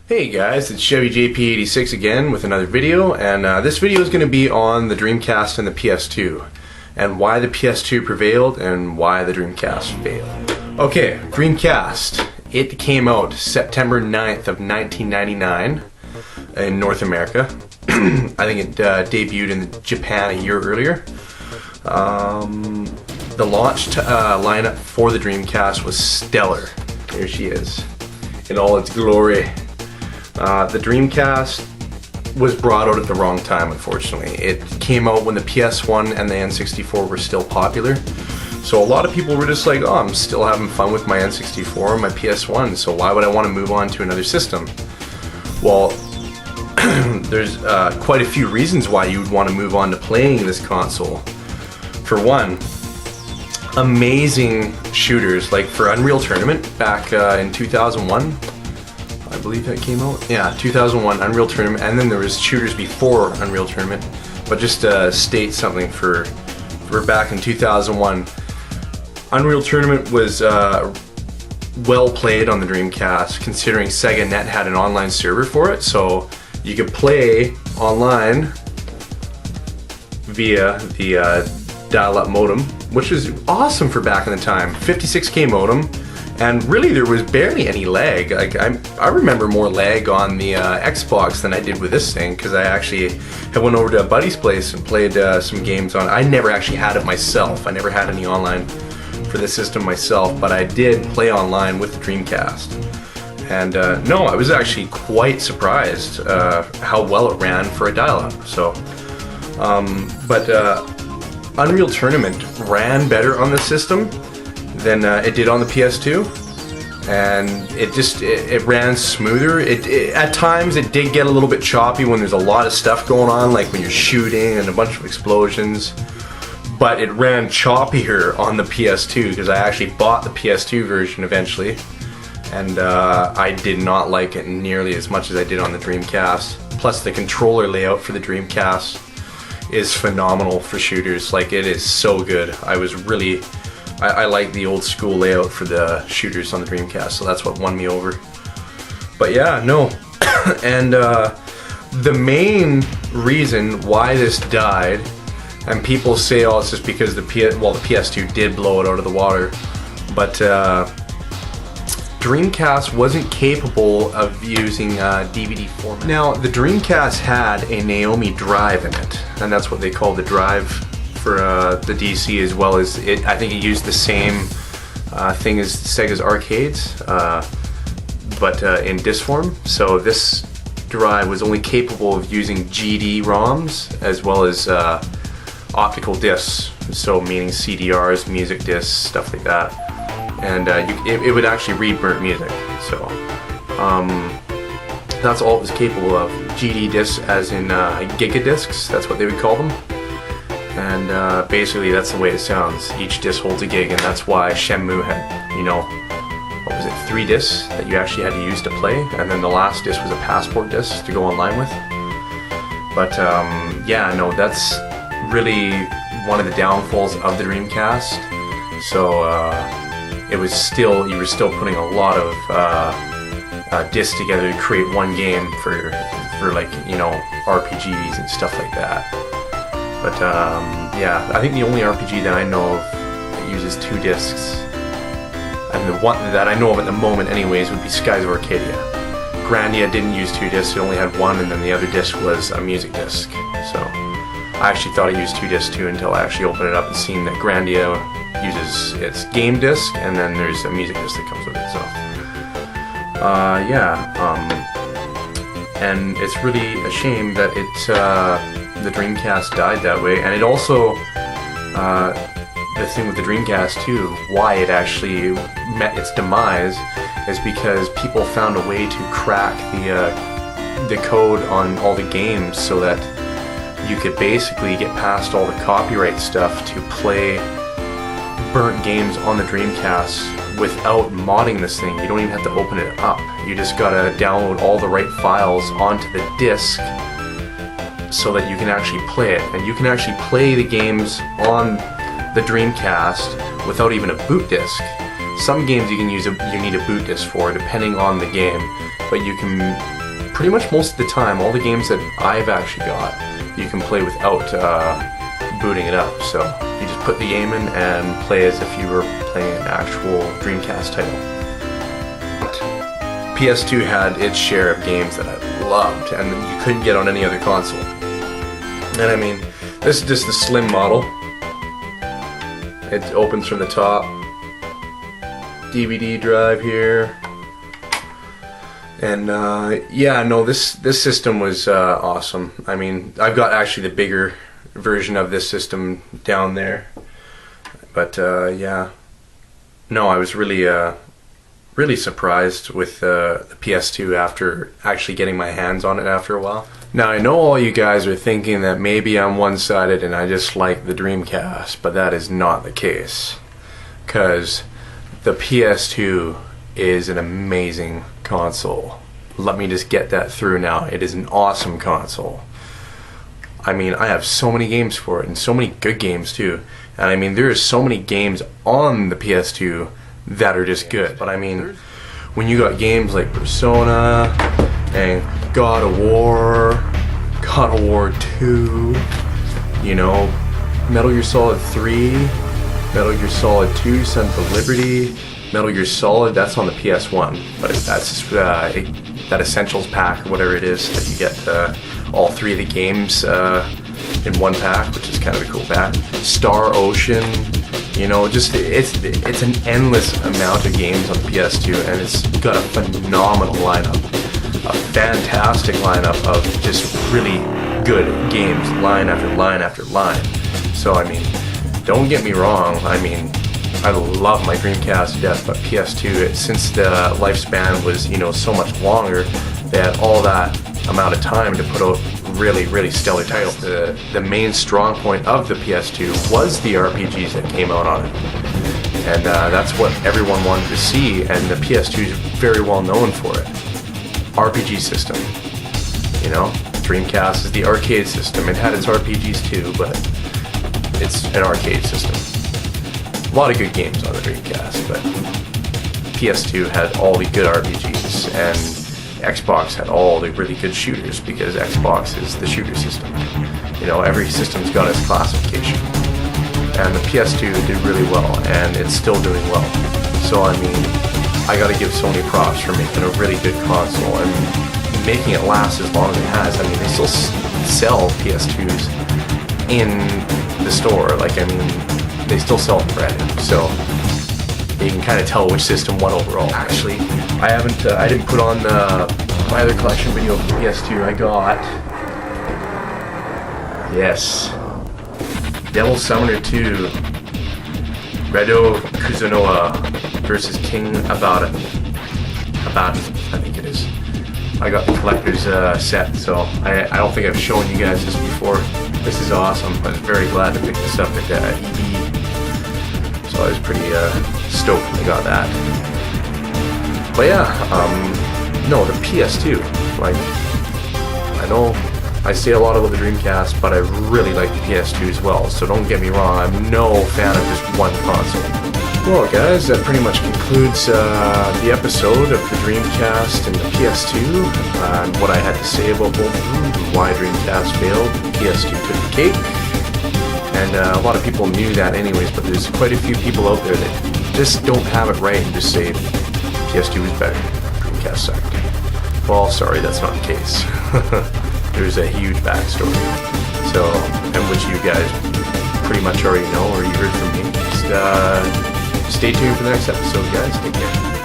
Hey guys, it's Chevy JP86 again with another video, and this video is going to be on the Dreamcast and the PS2 and why the PS2 prevailed and why the Dreamcast failed. Okay, Dreamcast. It came out September 9th of 1999 in North America. I think it debuted in Japan a year earlier. The launch lineup for the Dreamcast was stellar. Here she is in all its glory. The Dreamcast was brought out at the wrong time, unfortunately. It came out when the PS1 and the N64 were still popular. So a lot of people were just like, oh, I'm still having fun with my N64 and my PS1, so why would I want to move on to another system? Well, there's quite a few reasons why you would want to move on to playing this console. For one, amazing shooters, like for Unreal Tournament back in 2001. I believe that came out. Yeah, 2001 Unreal Tournament, and then there was shooters before Unreal Tournament. But just to state something for back in 2001, Unreal Tournament was well played on the Dreamcast, considering Sega Net had an online server for it, so you could play online via the dial-up modem, which is awesome for back in the time. 56K modem. And really, there was barely any lag. Like I remember more lag on the Xbox than I did with this thing, because I actually had went over to a buddy's place and played some games on. I never actually had it myself. I never had any online for the system myself, but I did play online with the Dreamcast. And no, I was actually quite surprised how well it ran for a dial-up. So, but Unreal Tournament ran better on the system than it did on the PS2, and it ran smoother. At times it did get a little bit choppy when there's a lot of stuff going on, like when you're shooting and a bunch of explosions, but it ran choppier on the PS2 because I actually bought the PS2 version eventually, and I did not like it nearly as much as I did on the Dreamcast. Plus the controller layout for the Dreamcast is phenomenal for shooters. Like, it is so good. I like the old school layout for the shooters on the Dreamcast, so that's what won me over. But yeah, no. And the main reason why this died, and people say, oh, it's just because the PS2 did blow it out of the water, but Dreamcast wasn't capable of using DVD format. Now, the Dreamcast had a Naomi drive in it, and that's what they call the drive for the DC, as well as it. I think it used the same thing as Sega's arcades, but in disc form. So this drive was only capable of using GD ROMs as well as optical discs, so meaning CDRs, music discs, stuff like that. And it would actually read burnt music. So that's all it was capable of. GD discs, as in gigadiscs, that's what they would call them. And basically that's the way it sounds. Each disc holds a gig, and that's why Shenmue had, what was it, 3 discs that you actually had to use to play, and then the last disc was a passport disc to go online with. But yeah, no, that's really one of the downfalls of the Dreamcast. So you were still putting a lot of discs together to create one game for like, RPGs and stuff like that. But yeah, I think the only RPG that I know of that uses 2 discs, and the one that I know of at the moment anyways, would be Skies of Arcadia. Grandia didn't use 2 discs, it only had 1, and then the other disc was a music disc. So I actually thought it used 2 discs too, until I actually opened it up and seen that Grandia uses its game disc, and then there's a music disc that comes with it. So and it's really a shame that the Dreamcast died that way. And it also, the thing with the Dreamcast too, why it actually met its demise, is because people found a way to crack the code on all the games, so that you could basically get past all the copyright stuff to play burnt games on the Dreamcast without modding this thing. You don't even have to open it up. You just gotta download all the right files onto the disc so that you can actually play it. And you can actually play the games on the Dreamcast without even a boot disc. Some games you need a boot disc for, depending on the game, but you can pretty much most of the time, all the games that I've actually got, you can play without booting it up. So you just put the game in and play as if you were playing an actual Dreamcast title. PS2 had its share of games that I loved and you couldn't get on any other console. And I mean, this is just the slim model. It opens from the top. DVD drive here. And yeah, no, this system was awesome. I mean, I've got actually the bigger version of this system down there. But yeah, no, I was really surprised with the PS2 after actually getting my hands on it after a while. Now I know all you guys are thinking that maybe I'm one-sided and I just like the Dreamcast, but that is not the case. Because the PS2 is an amazing console. Let me just get that through now. It is an awesome console. I mean, I have so many games for it, and so many good games too. And I mean, there are so many games on the PS2 that are just good. But I mean, when you got games like Persona and God of War 2, you know, Metal Gear Solid 3, Metal Gear Solid 2, Sons of Liberty, Metal Gear Solid, that's on the PS1, but that's that Essentials pack or whatever it is that you get all three of the games in one pack, which is kind of a cool pack. Star Ocean, you know, just it's an endless amount of games on the PS2, and it's got a phenomenal lineup, a fantastic lineup of just really good games, line after line after line. So I mean, don't get me wrong, I mean, I love my Dreamcast to death, but PS2, since the lifespan was, you know, so much longer, they had all that amount of time to put out really stellar titles. The main strong point of the PS2 was the RPGs that came out on it, and that's what everyone wanted to see, and the PS2 is very well known for it. RPG system, you know, Dreamcast is the arcade system. It had its RPGs too, but it's an arcade system. A lot of good games on the Dreamcast, but PS2 had all the good RPGs, and Xbox had all the really good shooters, because Xbox is the shooter system. You know, every system's got its classification. And the PS2 did really well, and it's still doing well. So I mean, I gotta give Sony props for making a really good console and making it last as long as it has. I mean, they still sell PS2s in the store. Like, I mean, they still sell them brand new, so you can kind of tell which system won overall. Actually, I didn't put on my other collection video of the PS2. I got, yes, Devil Summoner 2, Redo Kuzunoa versus King Abaddon, I think it is. I got the collector's set, so I don't think I've shown you guys this before. This is awesome. I was very glad to pick this up at EB. So I was pretty stoked when I got that. But yeah, no, the PS2, like, I know I say a lot about the Dreamcast, but I really like the PS2 as well, so don't get me wrong, I'm no fan of just one console. Well guys, that pretty much concludes the episode of the Dreamcast and the PS2, and what I had to say about both of them, and why Dreamcast failed, PS2 took the cake. And a lot of people knew that anyways, but there's quite a few people out there that just don't have it right and just say PS2 was better, Dreamcast sucked. Well, sorry, that's not the case. There's a huge backstory. So, and which you guys pretty much already know, or you heard from me. Just stay tuned for the next episode, guys. Take care.